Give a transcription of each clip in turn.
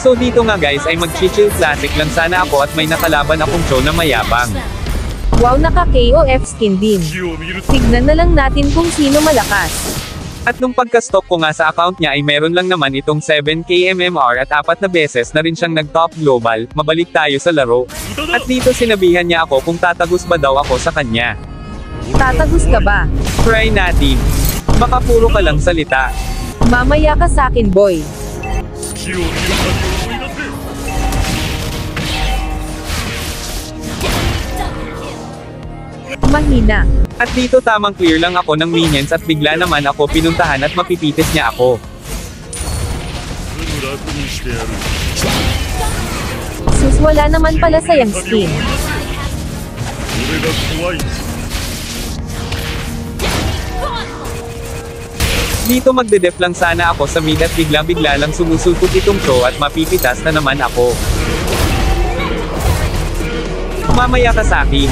So dito nga guys ay mag-chill classic lang sana ako at may nakalaban akong Cho na mayabang. Wow, naka-KOF skin din. Tignan na lang natin kung sino malakas. At nung pagka-stock ko nga sa account niya ay meron lang naman itong 7k MMR at 4 na beses na rin siyang nag-top global, mabalik tayo sa laro. At dito sinabihan niya ako kung tatagos ba daw ako sa kanya. Tatagos ka ba? Try natin. Baka puro ka lang salita. Mamaya ka sakin boy. Mahina. At dito tamang clear lang ako ng minions at bigla naman ako pinuntahan at mapipitis niya ako. Sus, wala naman pala sayang skin. Dito magdedep lang sana ako sa mid at bigla lang sumusulpot itong Cho at mapipitas na naman ako. Mamaya ka sakin.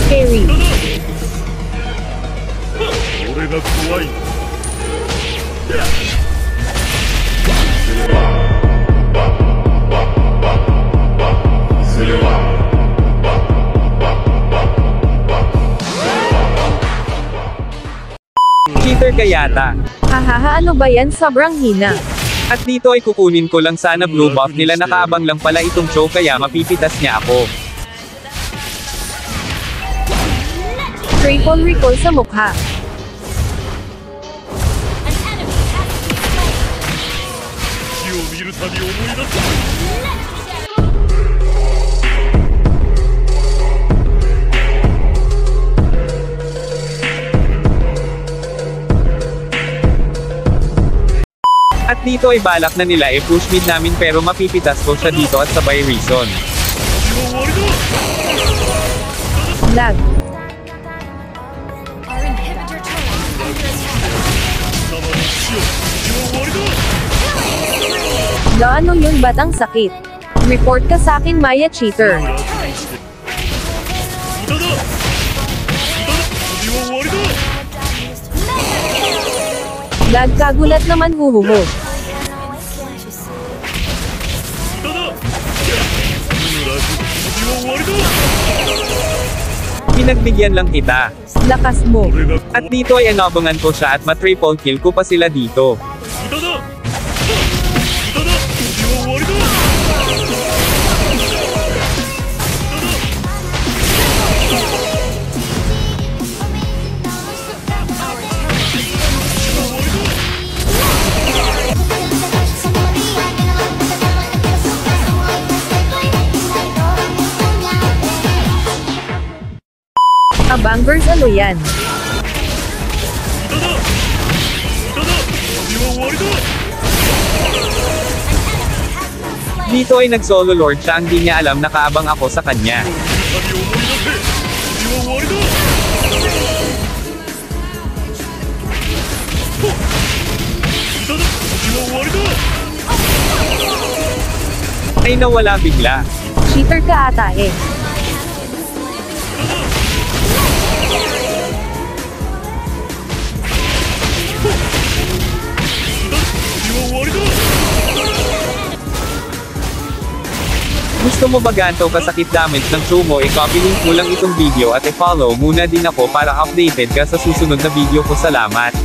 Scary. Cheater ka yata. Hahaha, ano ba yan, sobrang hina. At dito ay kukunin ko lang sana blue buff nila, nakaabang lang pala itong Cho kaya mapipitas niya ako. Triple recall sa mukha. At dito ay balak na nila push mid namin pero mapipitas ko siya dito at sabay reason. Lag. Ano yun, ba't ang sakit? Report ka sakin, Maya cheater. Lag, kagulat naman, huhuhu. Pinagbigyan lang kita. Lakas mo. At dito ay anabangan ko siya at ma-triple kill ko pa sila dito. Abangers, ano yan? Dito ay nag-solo lord siya, ang di niya alam nakaabang ako sa kanya. Ay nawala bigla. Cheater ka ata eh. Gusto mo ba ganito kasakit damage ng Cho mo? I-copy link mo lang itong video at i-follow muna din ako para updated ka sa susunod na video ko. Salamat.